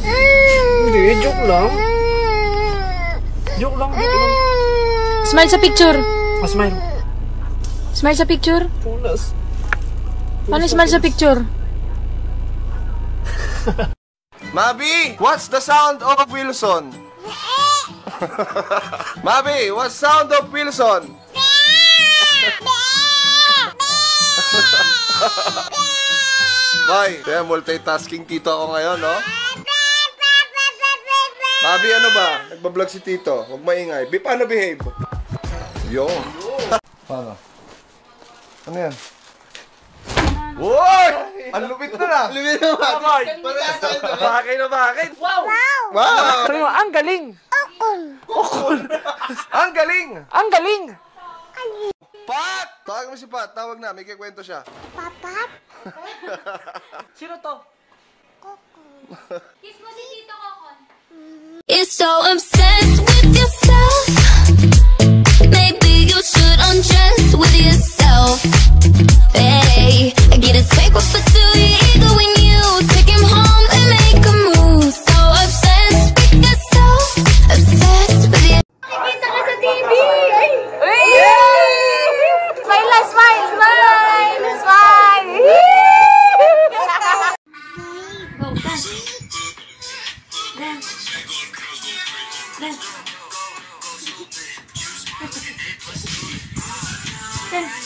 Hindi, joke lang. Joke lang, joke lang. Smile sa picture. Smile. Smile sa picture. Punas. Paano smile sa picture? Mabi, what's the sound of Wilson? Mabi, what's sound of Wilson? Boy, kaya multitasking tito ako ngayon, no? Mabi, ano ba? Nagbablog si tito. Huwag maingay. Paano behave? Yo. Paano? Ano yan? Woy! Ang lupit na na! Lupit na ba? Bakit na bakit? Wow! Wow! Sabi mo, ang galing! Okol! Ang galing! Ang galing! Pat! Tawag mo si Pat. Tawag na. May kikwento siya. Papat? Sino to? Kiss mo si Tito Kokon. You're so obsessed with yourself. Maybe you should undress with yourself. Hey, I get a take off for two. You either when you take him home and make a move. So obsessed with yourself. Obsessed with yourself. Nakikita ka sa TV! Ay! Smile lang, smile! Smile! Smile! Go, dance! Dance! Dance! Dance!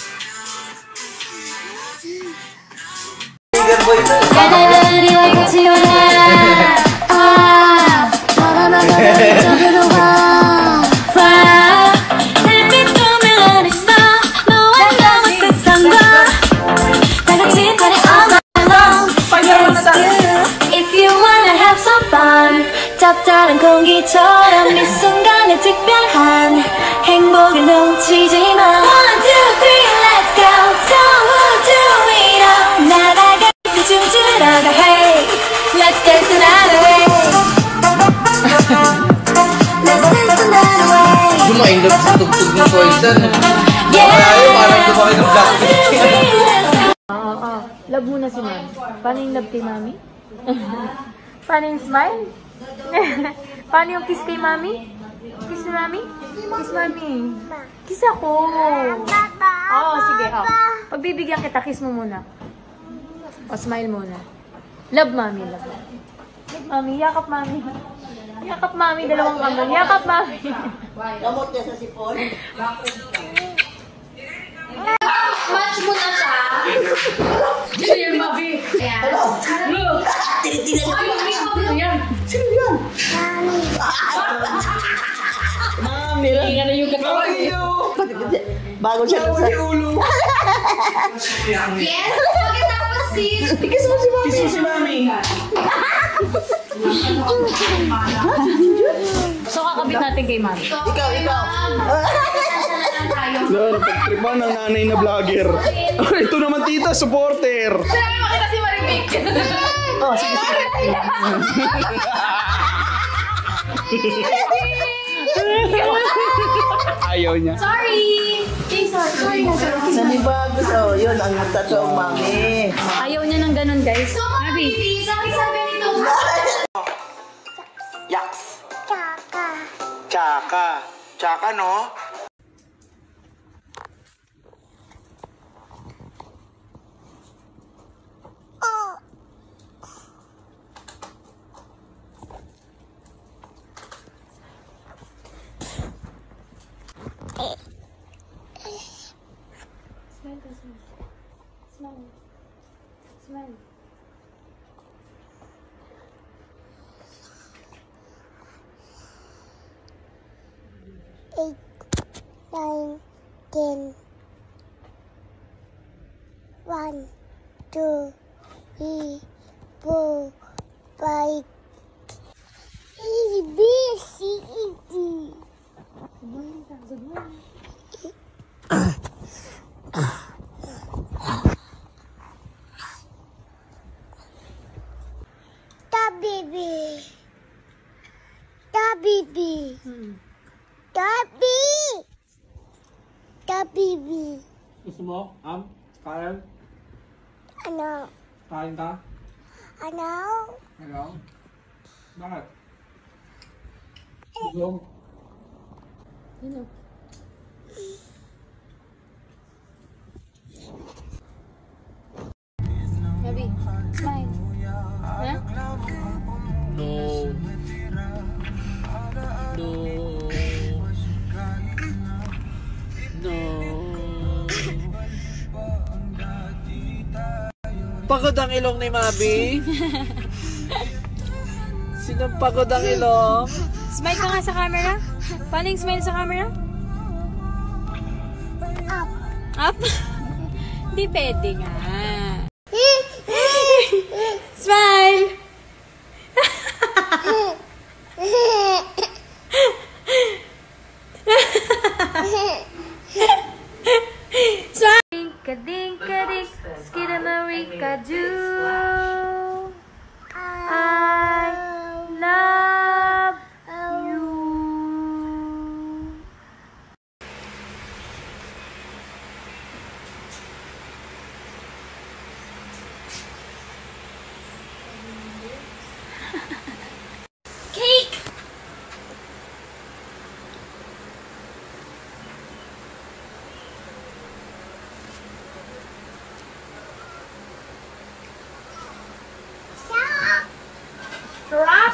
짭짤한 공기처럼 이 순간에 특별한 행복을 놓치지 마. 1, 2, 3, let's go. Don't do it all. 나라가 춤추러 가. Hey, let's dance the night away. Let's dance the night away. Lumainlog sa tugtog ng Poison. Yeah. Parang lumaki ng Blackpink. Love muna si Mami. Paano yung love kay Mami? Paano yung smile? Paano yung kiss kay Mami? Kiss ni Mami? Kiss Mami. Kiss ako. Oo, sige. Oh. Pagbibigyan kita, kiss mo muna. O, smile muna. Love Mami, love Mami. Love Mami, yakap Mami. Yakap Mami, dalawang kamay. Yakap Mami. Gamot niya sa sipon. Match mo na siya. Sino yung Mami? Ayan. Hello. Ay, Ayan. Sino yan? Mami. Tingnan na yung katawan. Bago siya nasa... yes, pagkatapos sis. Kiss mo si Mami. Kiss mo si Mami. So, kakabit natin kay Mami. Ikaw. Lalo, pagtripan ng nanay na vlogger. Ito naman tita, supporter. Sinabi makita si Maribik. Oh, sige. Ayaw niya. Sorry. Sorry. Nanibago to. Yun, ang totoong Mami. Ayaw niya ng ganun, guys. So, Maribik, sabi nito. Yaks. Tsaka. Tsaka, no? Smile. 8, 9, 10. 1, 2, 3, 4, 5. A, B, C, E, D. Baby. Gusto mo? Kain? Ano? Kain ka? Ano? Hello? Bakit? Yung Ano? Gabi, smile. Ha? no. No. No. Pagod ang ilong ni Mabi. Sinong pagod ang ilong? Smile ka nga sa camera. Paano yung smile sa camera? Up. Up? Hindi pwede nga. Smile! Smile! Kading-kading, skidamarikadoo. I love you. Cake! Drop!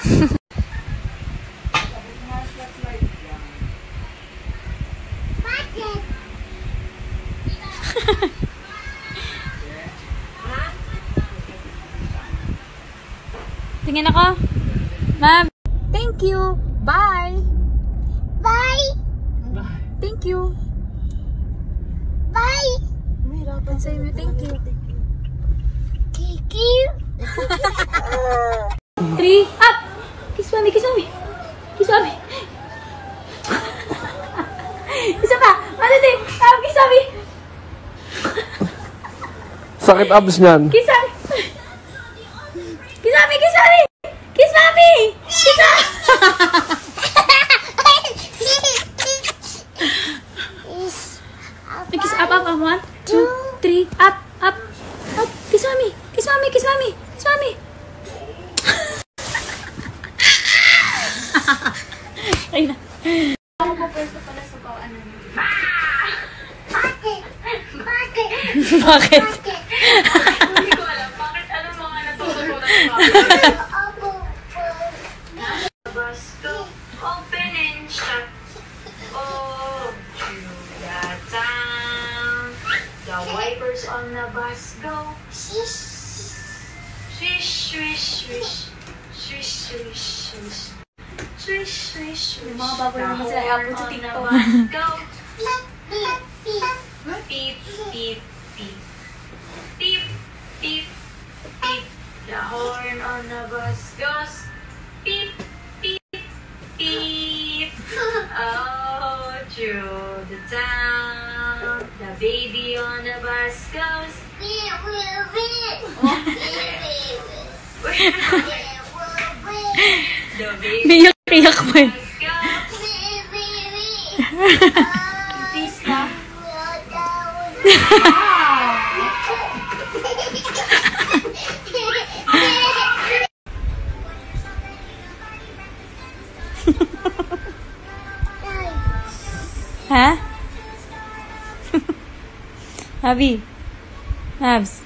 Bucket. Tingin ako. Ma'am, thank you. Bye. Bye. Thank you. Bye. Say mo thank you. Kiki. 3, up! Kiss mommy, kiss mommy. Kiss mommy. Isa pa. Ano din? Kiss mommy. Sakit abs niyan. Kiss mommy. Kiss mommy, kiss mommy. Kiss mommy. Kiss mommy. Kiss up, up, up. 1, 2, 3, up, up, up. Kiss mommy. Kiss mommy, kiss mommy. Kiss mommy. Ay na. Bucket. Bucket. Bakit? Hindi ko alam. Bakit ano mga natutunan ko? Open and shut. Oh, that sound. The wipers on the bus go. Swish, swish, swish. Swish, swish, swish. Swish, swish, swish. Mga baboy naman sila i-upload sa TikTok. Go. Beep, beep. Beep, beep, beep. Beep, beep, beep. The horn on the bus goes. Beep, beep, beep. Oh, through the town. The baby on the bus goes. Beep, beep, beep. The baby Biyak-iyak mo eh. goes. Beep, beep, beep. Please ka. Ha? Abby. Abs.